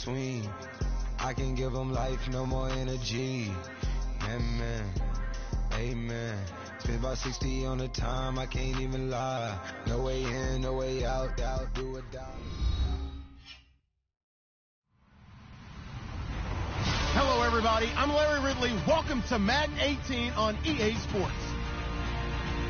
between. I can give them life, no more energy. Amen, amen. Spent about 60 on the time, I can't even lie. No way in, no way out, do or die. Hello, everybody. I'm Larry Ridley. Welcome to Madden 18 on EA Sports.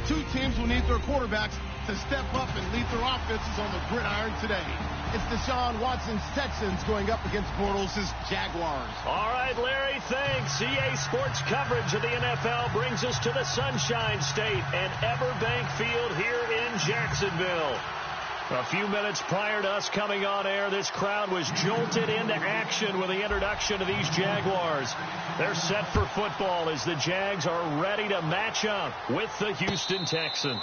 Two teams will need their quarterbacks to step up and lead their offenses on the gridiron today. It's Deshaun Watson's Texans going up against Bortles' Jaguars. All right, Larry, thanks. EA Sports coverage of the NFL brings us to the Sunshine State and Everbank Field here in Jacksonville. A few minutes prior to us coming on air, this crowd was jolted into action with the introduction of these Jaguars. They're set for football as the Jags are ready to match up with the Houston Texans.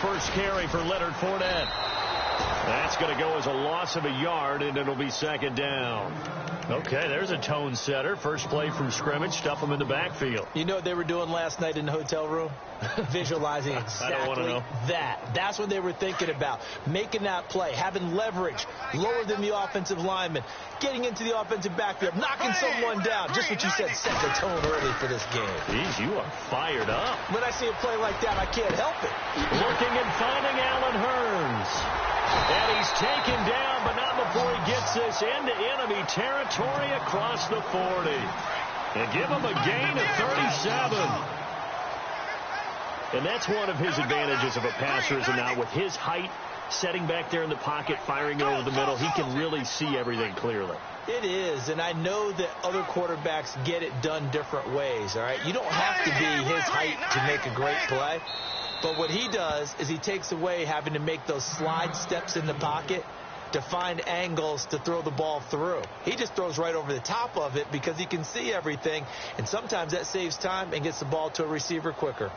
First carry for Leonard Fournette. That's going to go as a loss of a yard, and it'll be second down. Okay, there's a tone setter. First play from scrimmage, stuff them in the backfield. You know what they were doing last night in the hotel room? Visualizing exactly that. That's what they were thinking about. Making that play, having leverage, lower than the offensive lineman, getting into the offensive backfield, knocking someone down. Just what you said, set the tone early for this game. Jeez, you are fired up. When I see a play like that, I can't help it. Looking and finding Allen Hurns. And he's taken down, but not before he gets this into enemy territory across the 40. And give him a gain of 37. And that's one of his advantages of a passer, is not with his height, setting back there in the pocket, firing over the middle. He can really see everything clearly. It is, and I know that other quarterbacks get it done different ways, all right? You don't have to be his height to make a great play. But what he does is he takes away having to make those slide steps in the pocket to find angles to throw the ball through. He just throws right over the top of it because he can see everything, and sometimes that saves time and gets the ball to a receiver quicker.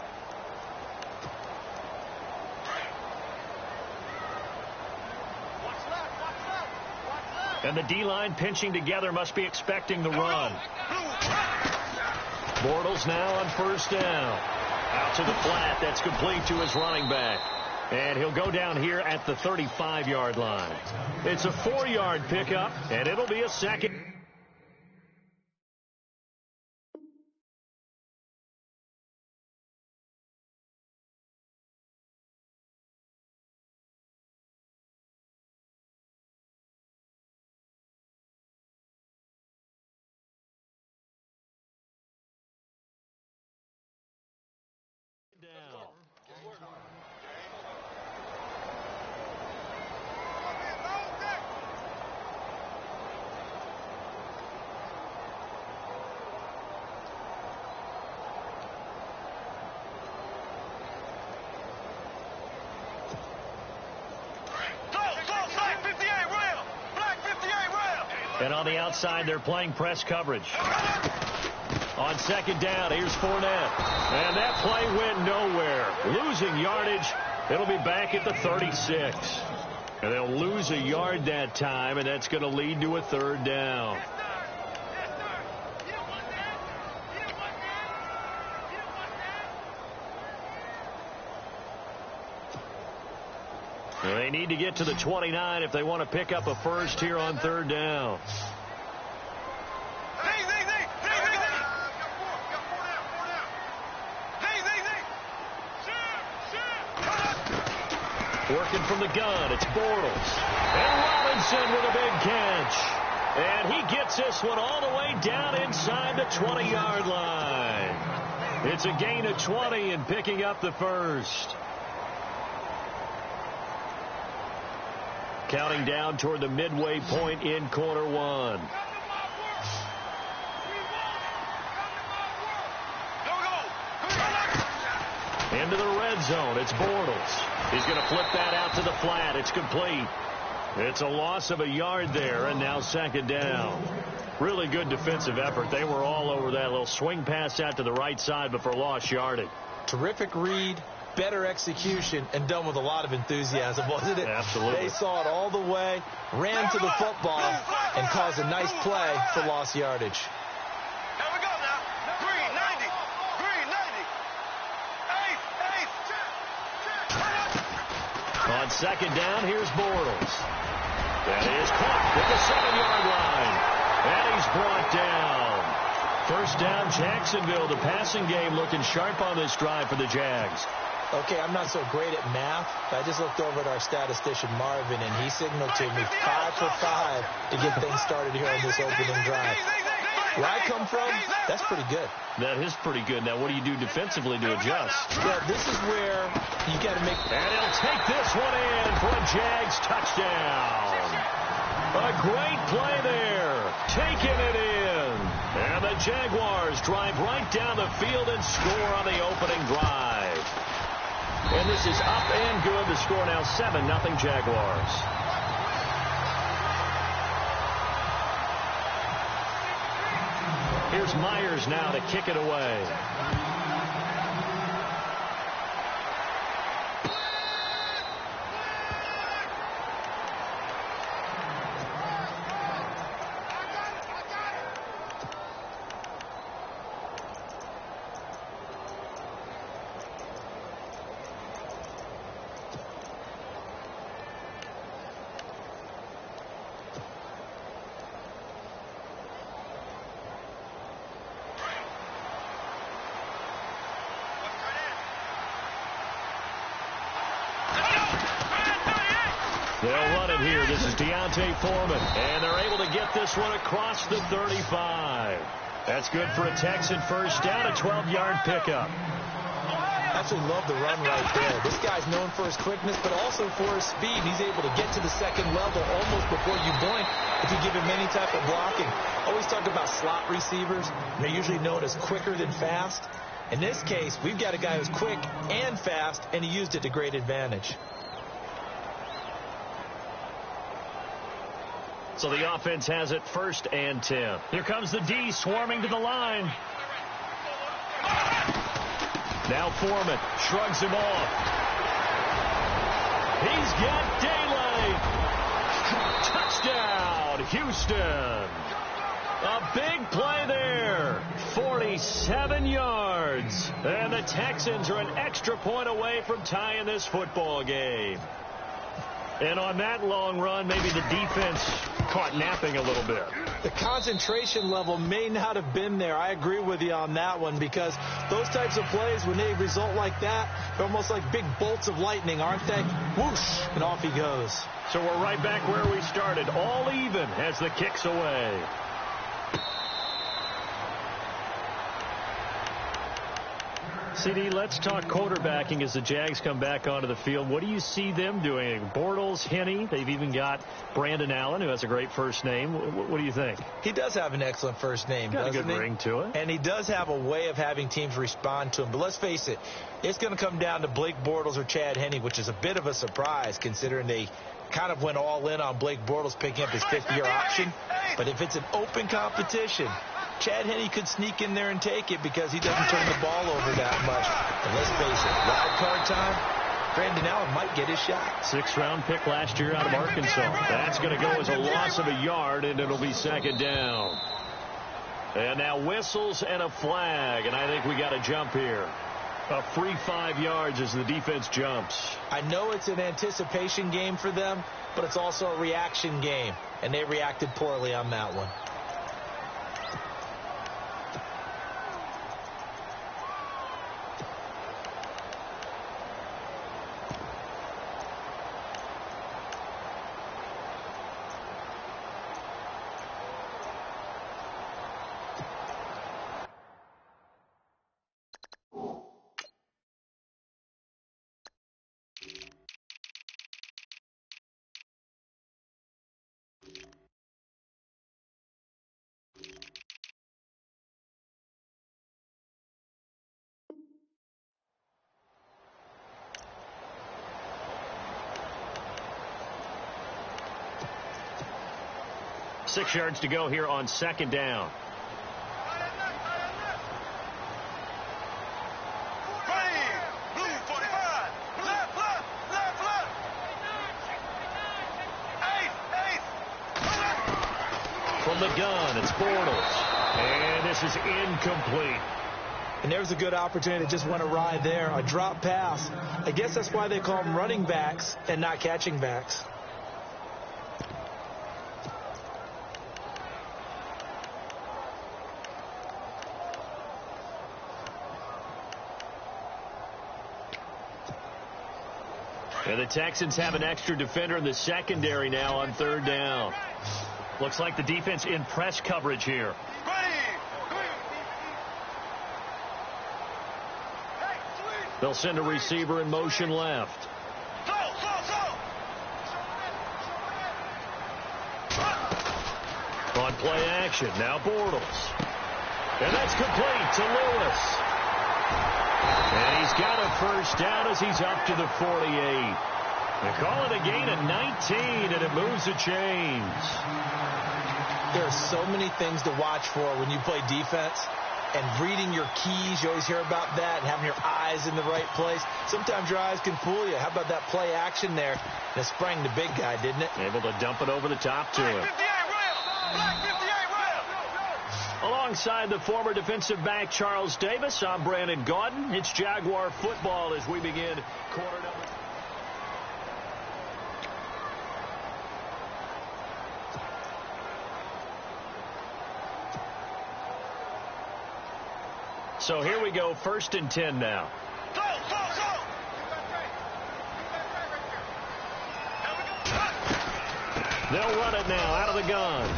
And the D-line pinching together, must be expecting the run. Bortles now on first down. Out to the flat. That's complete to his running back. And he'll go down here at the 35-yard line. It's a 4-yard pickup, and it'll be a second. And on the outside, they're playing press coverage. On second down, here's Fournette. And that play went nowhere. Losing yardage. It'll be back at the 36. And they'll lose a yard that time, and that's going to lead to a third down. They need to get to the 29 if they want to pick up a first here on third down. Working from the gun, it's Bortles. And Robinson with a big catch. And he gets this one all the way down inside the 20-yard line. It's a gain of 20 and picking up the first. Counting down toward the midway point in quarter one. Into the red zone. It's Bortles. He's going to flip that out to the flat. It's complete. It's a loss of a yard there, and now second down. Really good defensive effort. They were all over that little swing pass out to the right side before lost yardage. Terrific read, better execution, and done with a lot of enthusiasm, wasn't it? Absolutely. They saw it all the way, ran to the football, and caused a nice play for lost yardage. Here we go now. 390. 390. On second down, here's Bortles. That is caught at the 7-yard line. And he's brought down. First down, Jacksonville. The passing game looking sharp on this drive for the Jags. Okay, I'm not so great at math, but I just looked over at our statistician, Marvin, and he signaled to me 5 for 5 to get things started here on this opening drive. Where I come from, that's pretty good. That is pretty good. Now, what do you do defensively to adjust? Well, this is where you got to make... And he'll take this one in for a Jags touchdown. A great play there. Taking it in. And the Jaguars drive right down the field and score on the opening drive. And this is up and good. The score now 7-0 Jaguars. Here's Myers now to kick it away. They'll run it here. This is Deontay Foreman. And they're able to get this one across the 35. That's good for a Texan first down, a 12-yard pickup. I actually love the run right there. This guy's known for his quickness, but also for his speed. He's able to get to the second level almost before you blink if you give him any type of blocking. Always talk about slot receivers. They're usually known as quicker than fast. In this case, we've got a guy who's quick and fast, and he used it to great advantage. So the offense has it 1st and 10. Here comes the D swarming to the line. Now Foreman shrugs him off. He's got daylight. Touchdown, Houston. A big play there. 47 yards. And the Texans are an extra point away from tying this football game. And on that long run, maybe the defense caught napping a little bit. The concentration level may not have been there. I agree with you on that one, because those types of plays, when they result like that, they're almost like big bolts of lightning, aren't they? Whoosh, and off he goes. So we're right back where we started, all even as the kick's away. CD, let's talk quarterbacking as the Jags come back onto the field. What do you see them doing? Bortles, Henne, they've even got Brandon Allen, who has a great first name. What do you think? He does have an excellent first name, got doesn't a good ring to it. And he does have a way of having teams respond to him. But let's face it, it's going to come down to Blake Bortles or Chad Henne, which is a bit of a surprise considering they kind of went all in on Blake Bortles picking up his 5th-year option. But if it's an open competition, Chad Henne could sneak in there and take it because he doesn't turn the ball over that much. And let's face it, wild card time, Brandon Allen might get his shot. 6th-round pick last year out of Arkansas. That's going to go as a loss of a yard, and it'll be 2nd down. And now whistles and a flag, and I think we got a jump here. A free 5 yards as the defense jumps. I know it's an anticipation game for them, but it's also a reaction game, and they reacted poorly on that one. 6 yards to go here on 2nd down. From the gun, it's Bortles. And this is incomplete. And there's a good opportunity to just want to ride there. A drop pass. I guess that's why they call them running backs and not catching backs. And the Texans have an extra defender in the secondary now on 3rd down. Looks like the defense in press coverage here. They'll send a receiver in motion left. On play action, now Bortles. And that's complete to Lewis. And he's got a first down as he's up to the 48. They call it a gain of 19, and it moves the chains. There are so many things to watch for when you play defense. And reading your keys, you always hear about that, and having your eyes in the right place. Sometimes your eyes can fool you. How about that play action there? That sprang the big guy, didn't it? Able to dump it over the top to him. Alongside the former defensive back Charles Davis, I'm Brandon Gaudin. It's Jaguar football as we begin quarter number. So here we go, 1st and 10 now. They'll run it now out of the gun.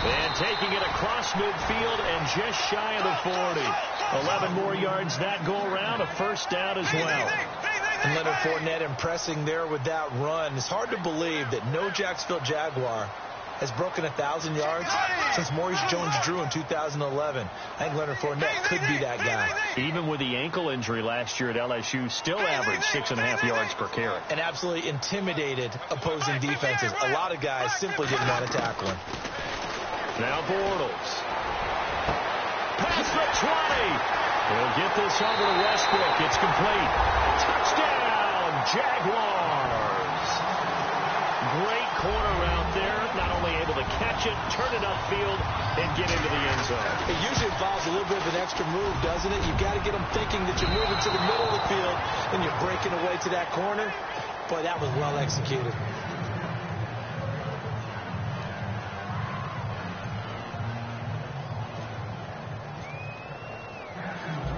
And taking it across midfield and just shy of the 40. 11 more yards that go around, a first down as well. And Leonard Fournette impressing there with that run. It's hard to believe that no Jacksonville Jaguar has broken 1,000 yards since Maurice Jones-Drew in 2011. I think Leonard Fournette could be that guy. Even with the ankle injury last year at LSU, still averaged 6.5 yards per carry. And absolutely intimidated opposing defenses. A lot of guys simply didn't want to tackle him. Now Bortles. Past the 20. He'll get this over to Westbrook. It's complete. Touchdown, Jaguars. Great corner out there. Not only able to catch it, turn it upfield, and get into the end zone. It usually involves a little bit of an extra move, doesn't it? You've got to get them thinking that you're moving to the middle of the field and you're breaking away to that corner. Boy, that was well executed.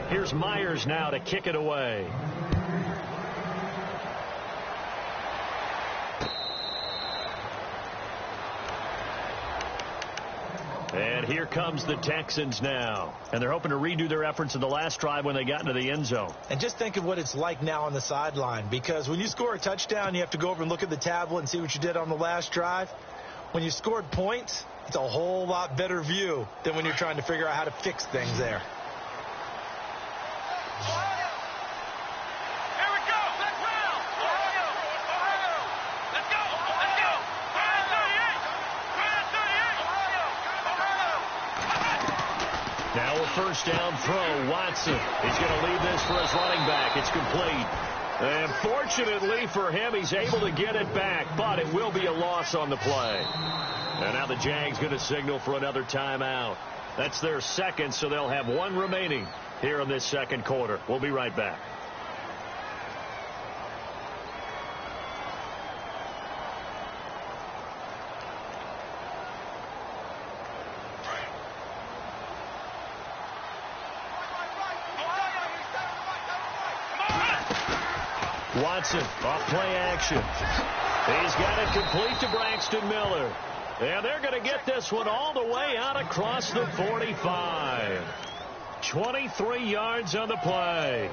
Here's Myers now to kick it away. And here comes the Texans now. And they're hoping to redo their efforts in the last drive when they got into the end zone. And just think of what it's like now on the sideline. Because when you score a touchdown, you have to go over and look at the tablet and see what you did on the last drive. When you scored points, it's a whole lot better view than when you're trying to figure out how to fix things there. Now a first down throw. Watson. He's going to leave this for his running back. It's complete. And fortunately for him, he's able to get it back, but it will be a loss on the play. And now the Jags going to signal for another timeout. That's their second, so they'll have one remaining here in this second quarter. We'll be right back. Watson off play action. He's got it complete to Braxton Miller. And they're going to get this one all the way out across the 45. 23 yards on the play.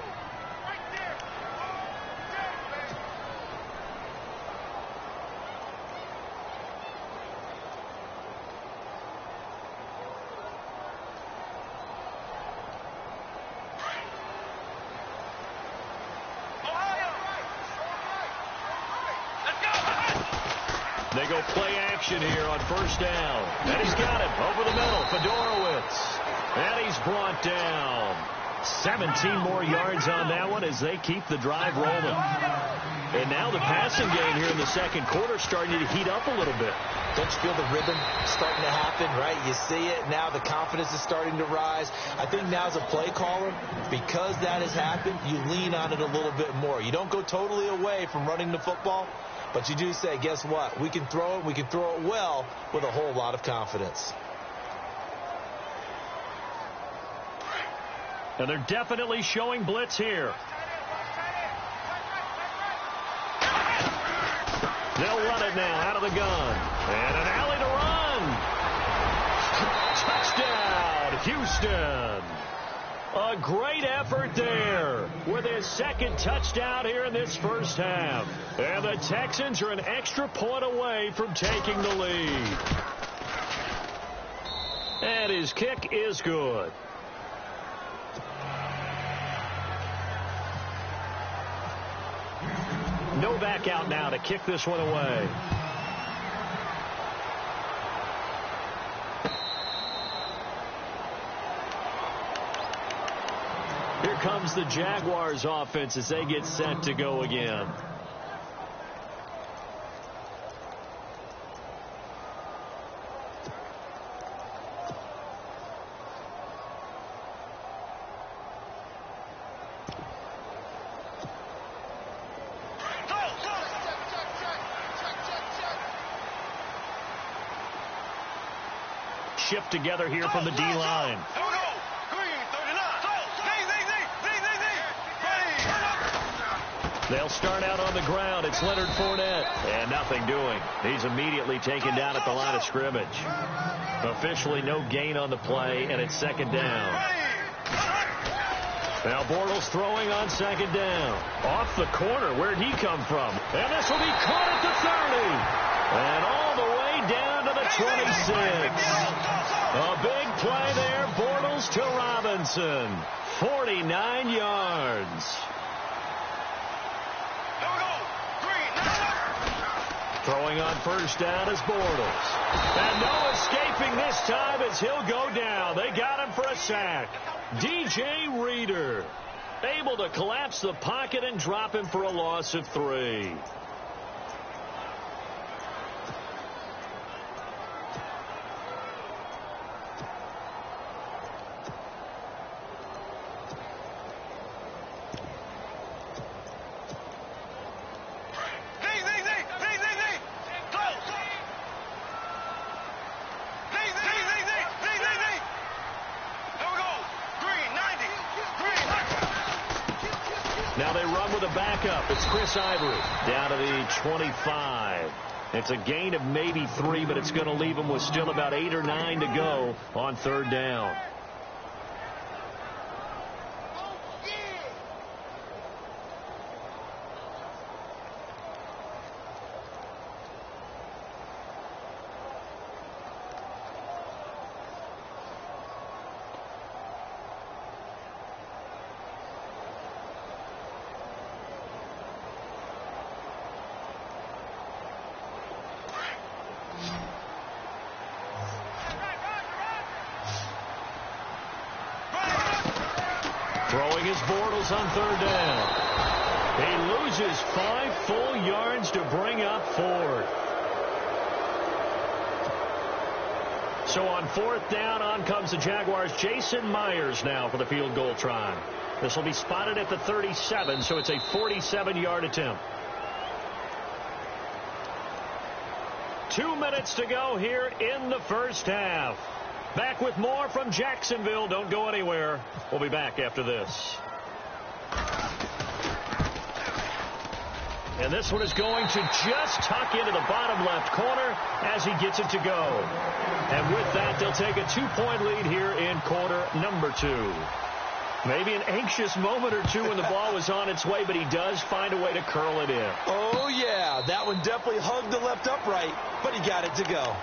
They go play action here on first down. And he's got it over the middle. Fedorowicz. And he's brought down. 17 more yards on that one as they keep the drive rolling. And now the passing game here in the second quarter starting to heat up a little bit. Don't you feel the rhythm starting to happen, right? You see it now. The confidence is starting to rise. I think now as a play caller, because that has happened, you lean on it a little bit more. You don't go totally away from running the football, but you do say, guess what? We can throw it. We can throw it well with a whole lot of confidence. And they're definitely showing blitz here. They'll run it now out of the gun. And an alley to run. Touchdown, Houston. A great effort there with his second touchdown here in this first half. And the Texans are an extra point away from taking the lead. And his kick is good. Novak out now to kick this one away. Here comes the Jaguars offense as they get set to go again. Shift together here from the D-line. They'll start out on the ground. It's Leonard Fournette. And nothing doing. He's immediately taken down at the line of scrimmage. Officially no gain on the play, and it's second down. Now Bortles throwing on second down. Off the corner. Where'd he come from? And this will be caught at the 30. And all the way down to the 26. A big play there. Bortles to Robinson. 49 yards. Throwing on first down is Bortles. And no escaping this time as he'll go down. They got him for a sack. DJ Reader able to collapse the pocket and drop him for a loss of 3. Now they run with a backup. It's Chris Ivory down to the 25. It's a gain of maybe 3, but it's going to leave them with still about 8 or 9 to go on third down. Throwing his Bortles on third down. He loses 5 full yards to bring up 4. So on fourth down, on comes the Jaguars. Jason Myers now for the field goal try. This will be spotted at the 37, so it's a 47-yard attempt. 2 minutes to go here in the first half. Back with more from Jacksonville. Don't go anywhere. We'll be back after this. And this one is going to just tuck into the bottom left corner as he gets it to go. And with that, they'll take a 2-point lead here in quarter number 2. Maybe an anxious moment or two when the ball was on its way, but he does find a way to curl it in. Oh, yeah. That one definitely hugged the left upright, but he got it to go.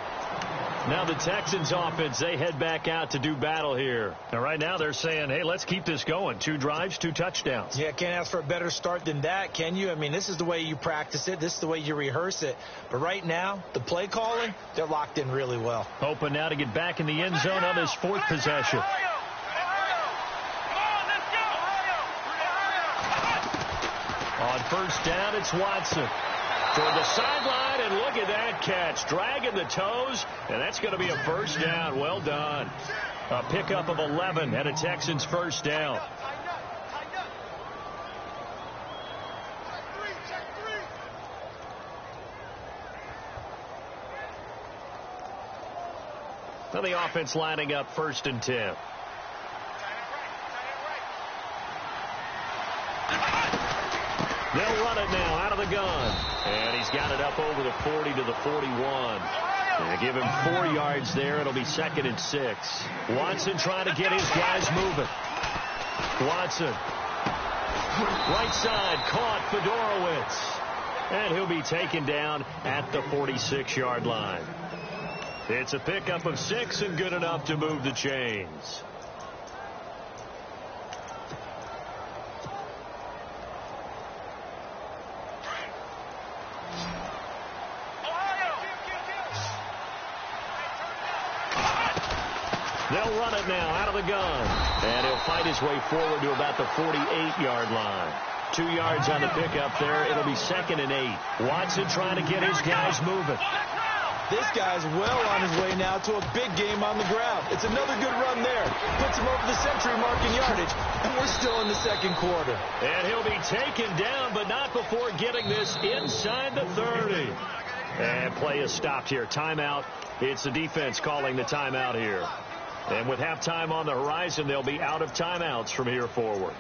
Now the Texans offense, they head back out to do battle here. And right now they're saying, hey, let's keep this going. 2 drives, 2 touchdowns. Yeah, can't ask for a better start than that, can you? I mean, this is the way you practice it. This is the way you rehearse it. But right now, the play calling, they're locked in really well. Hoping now to get back in the end zone on this 4th possession. On first down, it's Watson. Toward the sideline, and look at that catch. Dragging the toes, and that's going to be a first down. Well done. A pickup of 11 and a Texans first down. Now the offense lining up 1st and 10. They'll run it now out of the gun. And he's got it up over the 40 to the 41. And give him 4 yards there. It'll be 2nd and 6. Watson trying to get his guys moving. Watson. Right side caught Fedorowicz. And he'll be taken down at the 46-yard line. It's a pickup of 6 and good enough to move the chains. They'll run it now out of the gun. And he'll fight his way forward to about the 48-yard line. 2 yards on the pickup there. It'll be 2nd and 8. Watson trying to get his guys moving. This guy's well on his way now to a big game on the ground. It's another good run there. Puts him over the century mark in yardage. And we're still in the 2nd quarter. And he'll be taken down, but not before getting this inside the 30. And play is stopped here. Timeout. It's the defense calling the timeout here. And with halftime on the horizon, they'll be out of timeouts from here forward.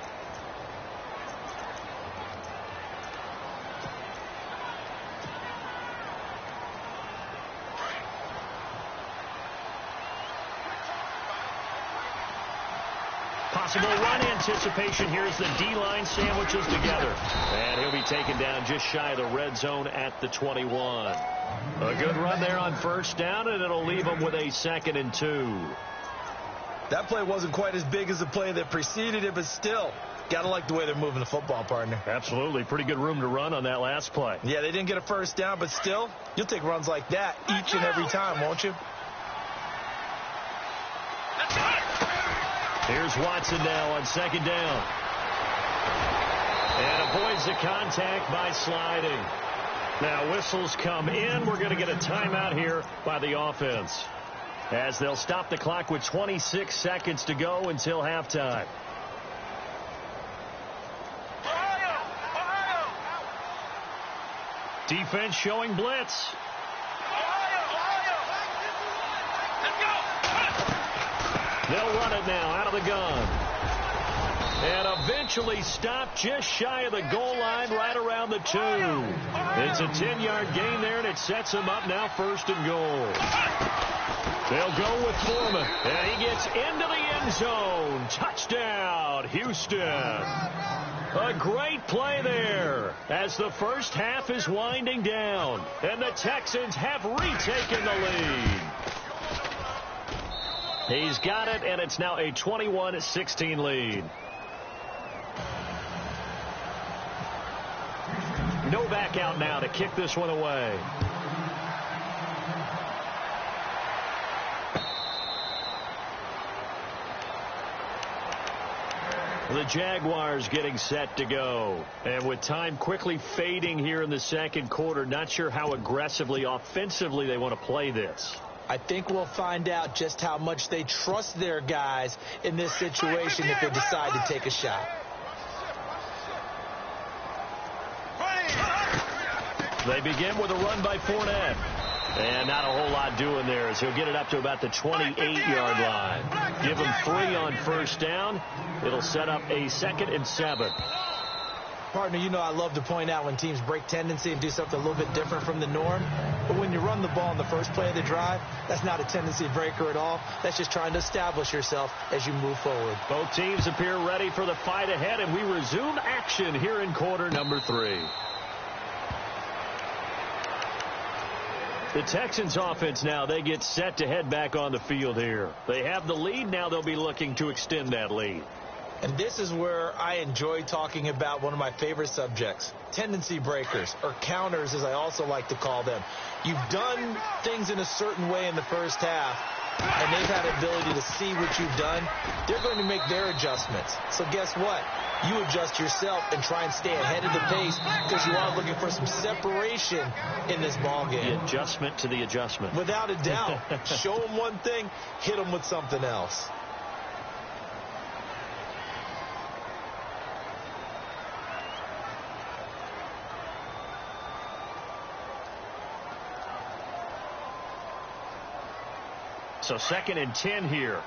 Possible run anticipation. Here's the D-line sandwiches together. And he'll be taken down just shy of the red zone at the 21. A good run there on first down, and it'll leave him with a 2nd and 2. That play wasn't quite as big as the play that preceded it, but still, got to like the way they're moving the football, partner. Absolutely. Pretty good room to run on that last play. Yeah, they didn't get a first down, but still, you'll take runs like that each and every time, won't you? Here's Watson now on 2nd down. And avoids the contact by sliding. Now whistles come in. We're going to get a timeout here by the offense, as they'll stop the clock with 26 seconds to go until halftime. Defense showing blitz. They'll run it now out of the gun. And eventually stopped just shy of the goal line right around the 2. It's a 10-yard gain there, and it sets them up now 1st and goal. They'll go with Foreman, and he gets into the end zone. Touchdown, Houston. A great play there as the first half is winding down, and the Texans have retaken the lead. He's got it, and it's now a 21-16 lead. No back out now to kick this one away. The Jaguars getting set to go. And with time quickly fading here in the 2nd quarter, not sure how aggressively, offensively they want to play this. I think we'll find out just how much they trust their guys in this situation if they decide to take a shot. They begin with a run by Fournette. And not a whole lot doing there as he'll get it up to about the 28-yard line. Give him 3 on first down. It'll set up a 2nd and 7. Partner, you know I love to point out when teams break tendency and do something a little bit different from the norm. But when you run the ball in the first play of the drive, that's not a tendency breaker at all. That's just trying to establish yourself as you move forward. Both teams appear ready for the fight ahead, and we resume action here in quarter number 3. The Texans offense now, they get set to head back on the field here. They have the lead. Now they'll be looking to extend that lead. And this is where I enjoy talking about one of my favorite subjects, tendency breakers, or counters as I also like to call them. You've done things in a certain way in the first half, and they've had the ability to see what you've done. They're going to make their adjustments. So guess what? You adjust yourself and try and stay ahead of the pace because you are looking for some separation in this ballgame. The adjustment to the adjustment. Without a doubt. Show them one thing, hit them with something else. So 2nd and 10 here.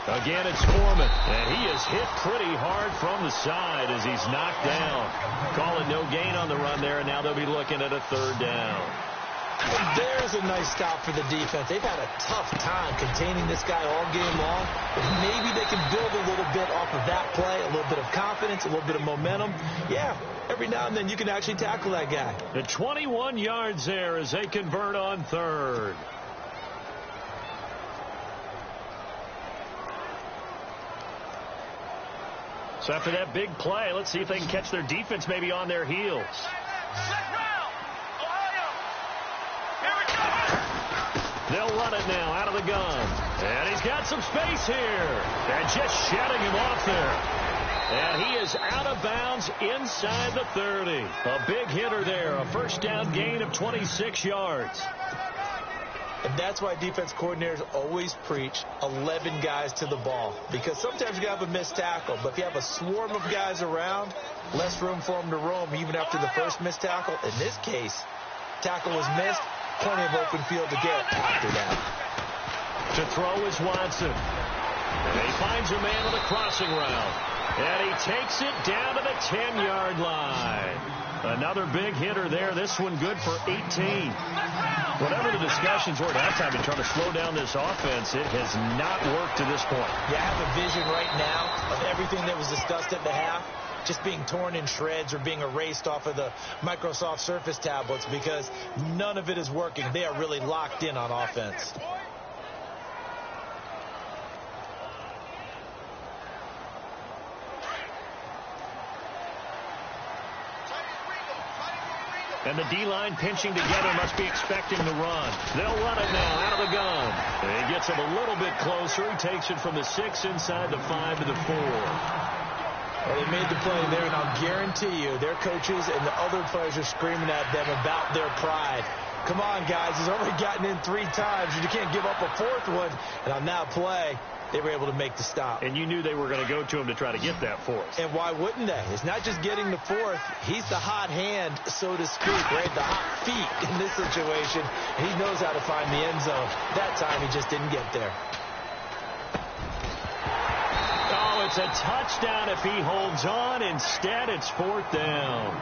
Again, it's Foreman, and he is hit pretty hard from the side as he's knocked down. Call it no gain on the run there, and now they'll be looking at a 3rd down. And there's a nice stop for the defense. They've had a tough time containing this guy all game long. But maybe they can build a little bit off of that play, a little bit of confidence, a little bit of momentum. Yeah, every now and then you can actually tackle that guy. The 21 yards there as they convert on 3rd. So after that big play, let's see if they can catch their defense maybe on their heels. They'll run it now out of the gun. And he's got some space here. And just shutting him off there. And he is out of bounds inside the 30. A big hitter there. A 1st down gain of 26 yards. And that's why defense coordinators always preach 11 guys to the ball. Because sometimes you have a missed tackle. But if you have a swarm of guys around, less room for them to roam even after the first missed tackle. In this case, tackle was missed. Plenty of open field to get after that. To throw is Watson. And he finds a man on the crossing route. And he takes it down to the 10-yard line. Another big hitter there. This one good for 18. Whatever the discussions were at halftime in trying to slow down this offense, it has not worked to this point. Yeah, I have a vision right now of everything that was discussed at the half just being torn in shreds or being erased off of the Microsoft Surface tablets because none of it is working. They are really locked in on offense. And the D-line pinching together must be expecting the run. They'll run it now out of the gun. And he gets him a little bit closer. He takes it from the 6 inside the 5 to the 4. Well, they made the play there, and I'll guarantee you their coaches and the other players are screaming at them about their pride. Come on, guys. He's already gotten in 3 times. You can't give up a 4th one. And on that play, they were able to make the stop. And you knew they were going to go to him to try to get that 4th. And why wouldn't they? It's not just getting the 4th. He's the hot hand, so to speak, right? The hot feet in this situation. He knows how to find the end zone. That time, he just didn't get there. Oh, it's a touchdown if he holds on. Instead, it's 4th down.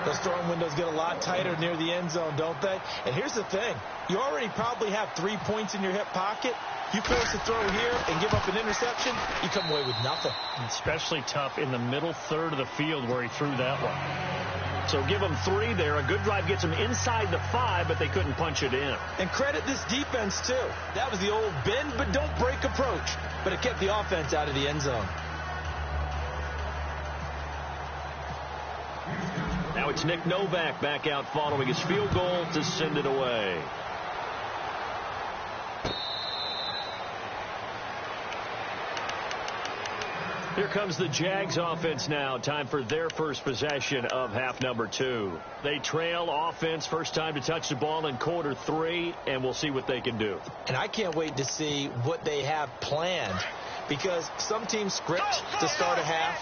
Those throwing windows get a lot tighter near the end zone, don't they? And here's the thing. You already probably have 3 points in your hip pocket. You force a throw here and give up an interception, you come away with nothing. Especially tough in the middle 3rd of the field where he threw that one. So give them 3 there. A good drive gets them inside the 5, but they couldn't punch it in. And credit this defense, too. That was the old bend but don't break approach. But it kept the offense out of the end zone. Now it's Nick Novak back out following his field goal to send it away. Here comes the Jags offense now. Time for their first possession of half number 2. They trail offense, first time to touch the ball in quarter 3, and we'll see what they can do. And I can't wait to see what they have planned because some teams script to start a half.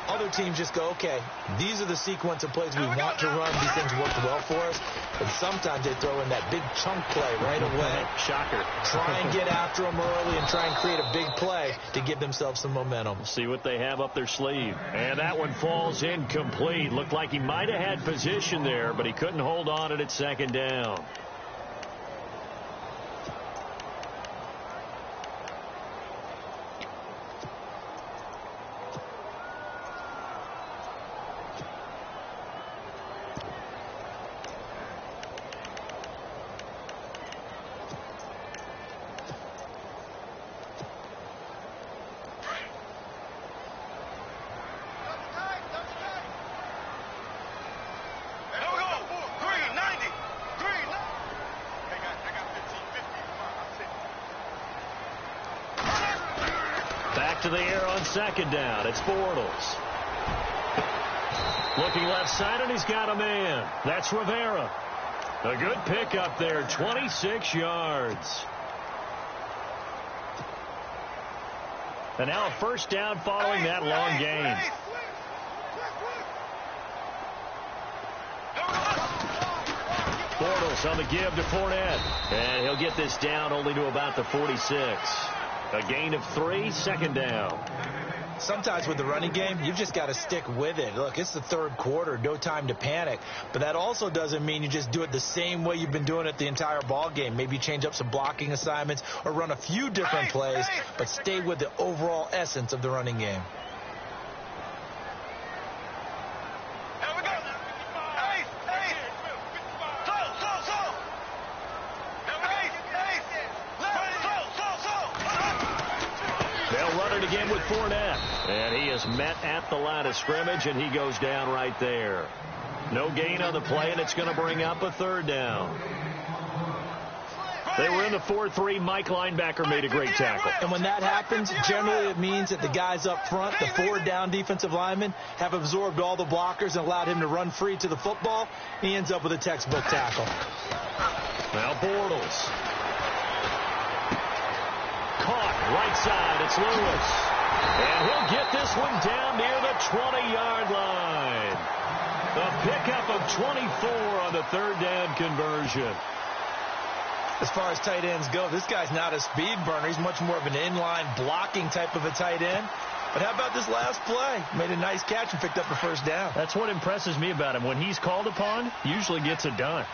Other teams just go, okay, these are the sequence of plays we want to run. These things work well for us. But sometimes they throw in that big chunk play right away. Shocker. Try and get after them early and try and create a big play to give themselves some momentum. See what they have up their sleeve. And that one falls incomplete. Looked like he might have had position there, but he couldn't hold on at 2nd down. to the air on second down. It's Bortles. Looking left side, and he's got a man. That's Rivera. A good pickup there, 26 yards. And now a first down following that long gain. Bortles on the give to Fournette. And he'll get this down only to about the 46. A gain of 3, second down. Sometimes with the running game, you've just got to stick with it. Look, it's the third quarter, no time to panic. But that also doesn't mean you just do it the same way you've been doing it the entire ball game. Maybe change up some blocking assignments or run a few different plays, but stay with the overall essence of the running game. Again with Fournette. And he is met at the line of scrimmage, and he goes down right there. No gain on the play, and it's going to bring up a third down. They were in the 4-3. Mike linebacker made a great tackle. And when that happens, generally it means that the guys up front, the 4 down defensive linemen, have absorbed all the blockers and allowed him to run free to the football. He ends up with a textbook tackle. Now Bortles. Caught right side. It's Lewis. And he'll get this one down near the 20-yard line. The pickup of 24 on the third down conversion. As far as tight ends go, this guy's not a speed burner. He's much more of an inline blocking type of a tight end. But how about this last play? Made a nice catch and picked up a first down. That's what impresses me about him. When he's called upon, usually gets it done.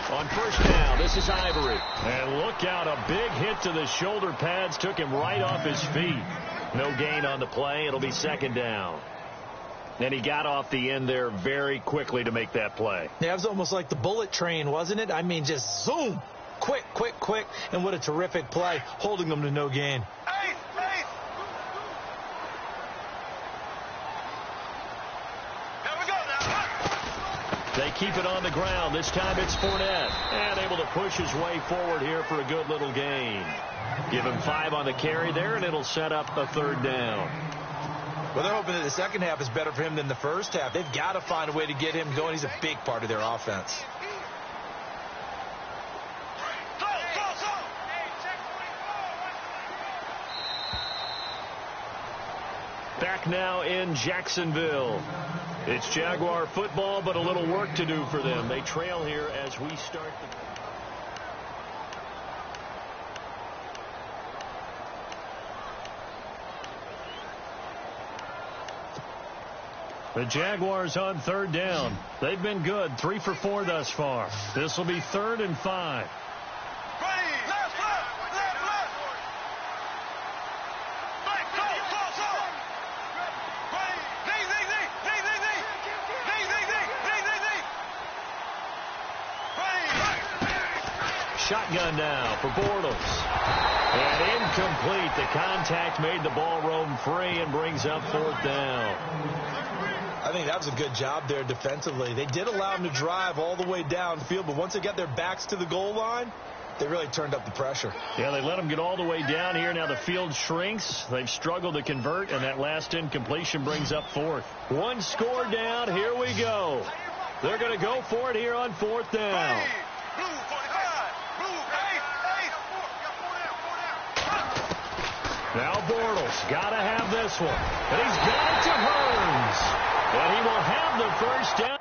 On first down, this is Ivory. And look out, a big hit to the shoulder pads took him right off his feet. No gain on the play. It'll be second down. And he got off the end there very quickly to make that play. Yeah, it was almost like the bullet train, wasn't it? I mean, just zoom. Quick, quick, quick. And what a terrific play, holding them to no gain. They keep it on the ground. This time it's Fournette. And able to push his way forward here for a good little gain. Give him 5 on the carry there, and it'll set up a third down. Well, they're hoping that the second half is better for him than the first half. They've got to find a way to get him going. He's a big part of their offense. Back now in Jacksonville. It's Jaguar football, but a little work to do for them. They trail here as we start the Jaguars on third down. They've been good, 3 for 4 thus far. This will be 3rd and 5. Shotgun now for Bortles. And incomplete. The contact made the ball roam free and brings up 4th down. I think that was a good job there defensively. They did allow him to drive all the way downfield, but once they got their backs to the goal line, they really turned up the pressure. Yeah, they let him get all the way down here. Now the field shrinks. They've struggled to convert, and that last incompletion brings up 4th. 1 score down. Here we go. They're going to go for it here on 4th down. Now Bortles got to have this one. And he's got it to Hearns. And he will have the first down.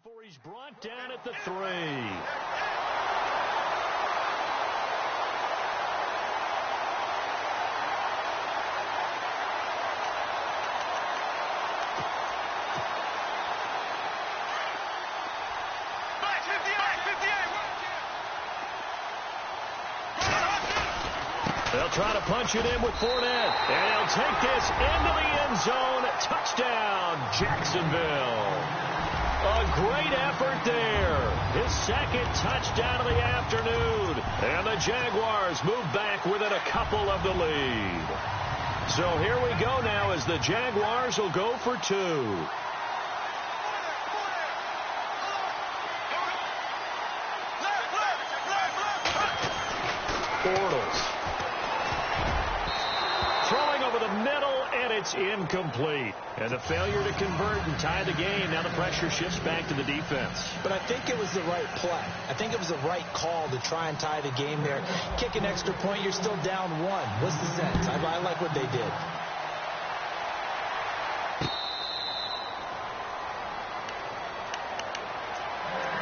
Before he's brought down at the 3. They'll try to punch it in with Fournette. And he'll take this into the end zone. Touchdown, Jacksonville. A great effort there. His second touchdown of the afternoon. And the Jaguars move back within a couple of the lead. So here we go now as the Jaguars will go for 2. Bortles. Throwing over the middle, and it's incomplete. And the failure to convert and tie the game. Now the pressure shifts back to the defense. But I think it was the right play. I think it was the right call to try and tie the game there. Kick an extra point, you're still down 1. What's the sense? I like what they did.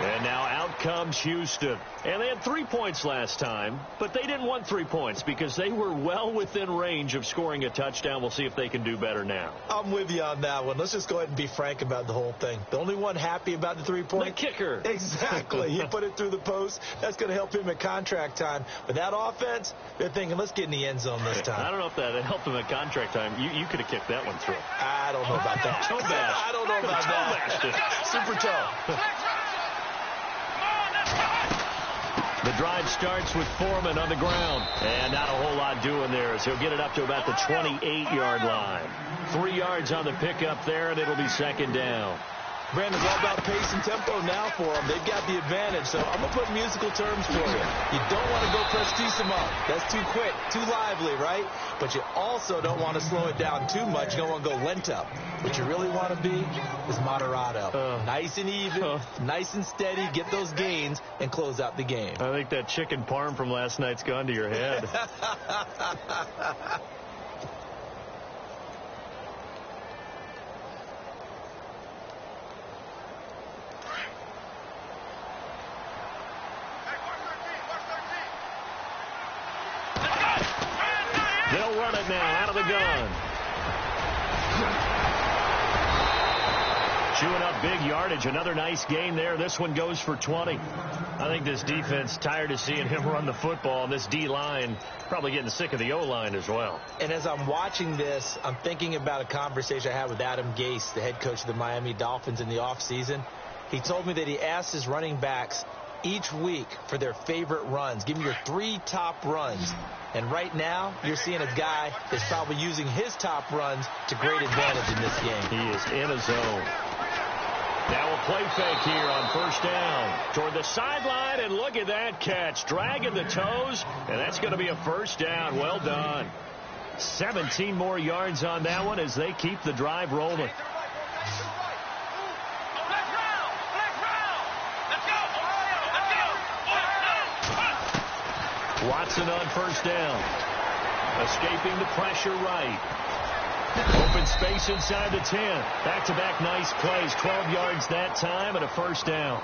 And now out comes Houston. And they had 3 points last time, but they didn't want 3 points because they were well within range of scoring a touchdown. We'll see if they can do better now. I'm with you on that one. Let's just go ahead and be frank about the whole thing. The only one happy about the 3-point? The kicker. Exactly. He put it through the post. That's going to help him at contract time. But that offense, they're thinking, let's get in the end zone this time. I don't know if that helped him at contract time. You could have kicked that one through. I don't know about that. Toe bash. I don't know about that. Super toe. The drive starts with Foreman on the ground. And not a whole lot doing there as he'll get it up to about the 28-yard line. 3 yards on the pickup there, and it'll be second down. Brandon's all about pace and tempo now for them. They've got the advantage, so I'm going to put musical terms for you. You don't want to go prestissimo. That's too quick, too lively, right? But you also don't want to slow it down too much. You don't want to go lento. What you really want to be is moderato. Nice and even, nice and steady, get those gains, and close out the game. I think that chicken parm from last night's gone to your head. They'll run it now out of the gun. Chewing up big yardage. Another nice gain there. This one goes for 20. I think this defense tired of seeing him run the football. And this D-line probably getting sick of the O-line as well. And as I'm watching this, I'm thinking about a conversation I had with Adam Gase, the head coach of the Miami Dolphins in the offseason. He told me that he asked his running backs each week for their favorite runs. Give me your 3 top runs. And right now, you're seeing a guy that's probably using his top runs to great advantage in this game. He is in a zone. Now a play fake here on first down. Toward the sideline, and look at that catch. Dragging the toes, and that's going to be a first down. Well done. 17 more yards on that one as they keep the drive rolling. Watson on first down. Escaping the pressure right. Open space inside the 10. Back-to-back nice plays. 12 yards that time and a first down.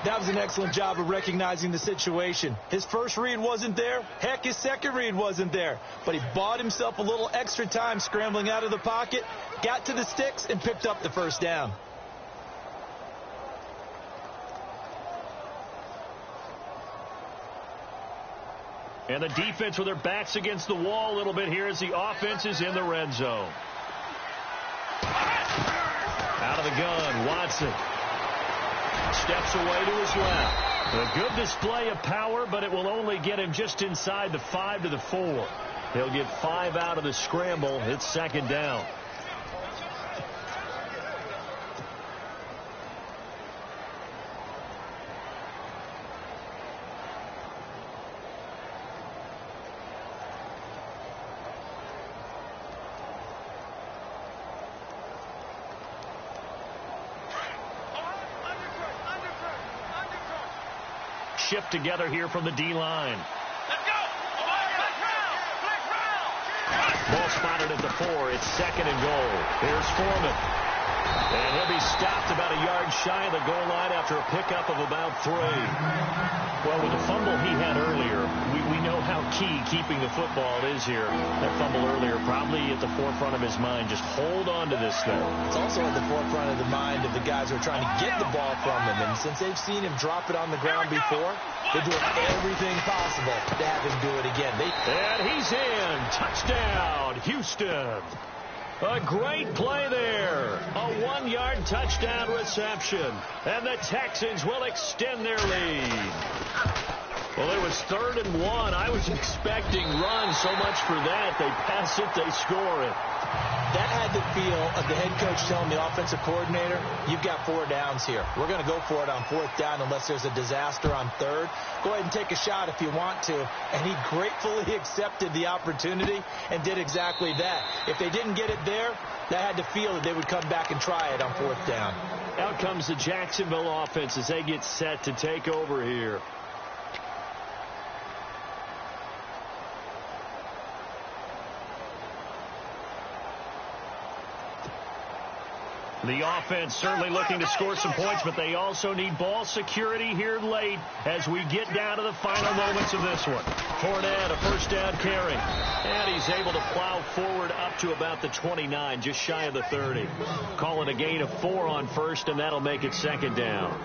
That was an excellent job of recognizing the situation. His first read wasn't there. Heck, his second read wasn't there. But he bought himself a little extra time scrambling out of the pocket, got to the sticks, and picked up the first down. And the defense with their backs against the wall a little bit here as the offense is in the red zone. Out of the gun, Watson. Steps away to his left. A good display of power, but it will only get him just inside the 5 to the 4. He'll get 5 out of the scramble. It's second down. Shift together here from the D-line. Let's go! Ball spotted at the 4. It's second and goal. Here's Foreman. And he'll be stopped about a yard shy of the goal line after a pickup of about 3. Well, with the fumble he had earlier, we know how key keeping the football is here. That fumble earlier probably at the forefront of his mind. Just hold on to this thing. It's also at the forefront of the mind of the guys who are trying to get the ball from him. And since they've seen him drop it on the ground before, they're doing everything possible to have him do it again. And he's in. Touchdown, Houston. A great play there. A 1-yard touchdown reception. And the Texans will extend their lead. Well, it was 3rd and 1. I was expecting runs so much for that. They pass it, they score it. That had the feel of the head coach telling the offensive coordinator, you've got 4 downs here. We're going to go for it on 4th down unless there's a disaster on 3rd. Go ahead and take a shot if you want to. And he gratefully accepted the opportunity and did exactly that. If they didn't get it there, that had the feel that they would come back and try it on 4th down. Out comes the Jacksonville offense as they get set to take over here. The offense certainly looking to score some points, but they also need ball security here late as we get down to the final moments of this one. Fournette, a 1st down carry. And he's able to plow forward up to about the 29, just shy of the 30. Call it a gain of 4 on 1st, and that'll make it 2nd down.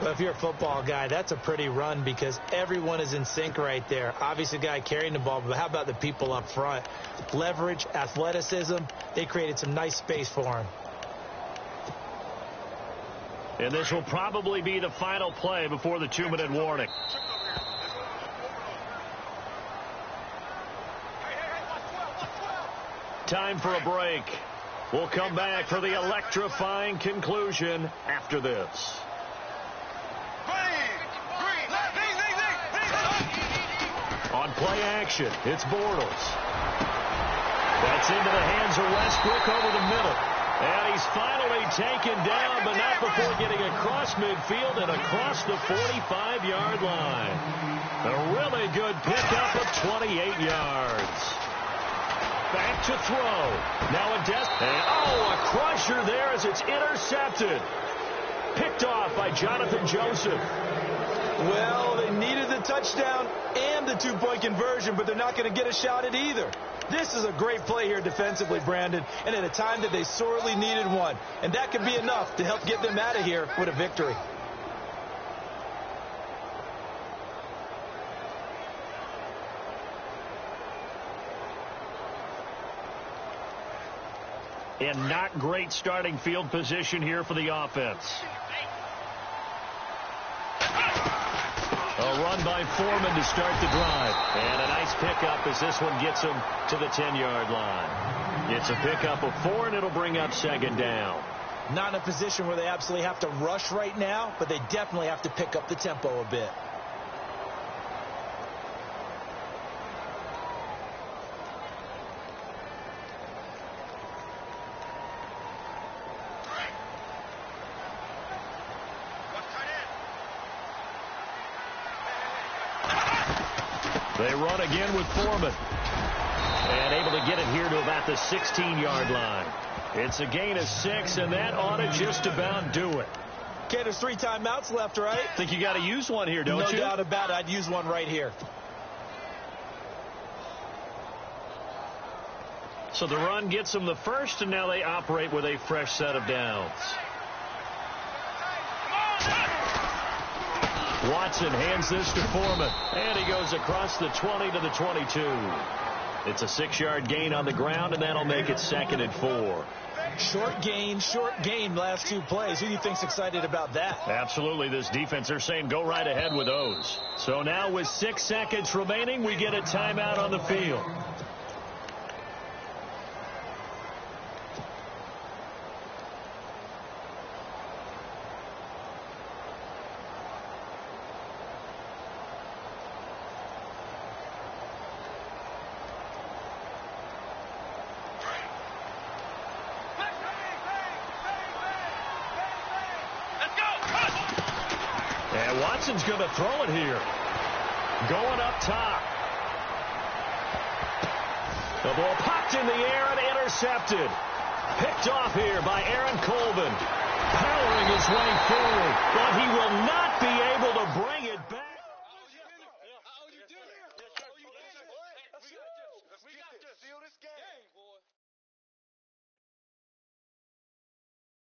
Well, if you're a football guy, that's a pretty run because everyone is in sync right there. Obviously, the guy carrying the ball, but how about the people up front? Leverage, athleticism, they created some nice space for him. And this will probably be the final play before the 2-minute warning. Time for a break. We'll come back for the electrifying conclusion after this. On play action, it's Bortles. That's into the hands of Westbrook over the middle. And he's finally taken down, but not before getting across midfield and across the 45-yard line. A really good pickup of 28 yards. Back to throw. Now a crusher there as it's intercepted. Picked off by Jonathan Joseph. Well, they needed the touchdown and the 2-point conversion, but they're not going to get a shot at either. This is a great play here defensively, Brandon, and at a time that they sorely needed one. And that could be enough to help get them out of here with a victory. And not great starting field position here for the offense. A run by Foreman to start the drive. And a nice pickup as this one gets him to the 10-yard line. It's a pickup of 4, and it'll bring up 2nd down. Not in a position where they absolutely have to rush right now, but they definitely have to pick up the tempo a bit. They run again with Foreman. And able to get it here to about the 16-yard line. It's a gain of 6, and that ought to just about do it. Okay, there's 3 timeouts left, right? Think you got to use one here, don't you? No doubt about it. I'd use one right here. So the run gets them the first, and now they operate with a fresh set of downs. Watson hands this to Foreman, and he goes across the 20 to the 22. It's a 6-yard gain on the ground, and that'll make it 2nd and 4. Short gain last 2 plays. Who do you think's excited about that? Absolutely. This defense, they're saying go right ahead with those. So now with 6 seconds remaining, we get a timeout on the field. Watson's going to throw it here. Going up top. The ball popped in the air and intercepted. Picked off here by Aaron Colvin. Powering his way forward, but he will not be able to bring it back.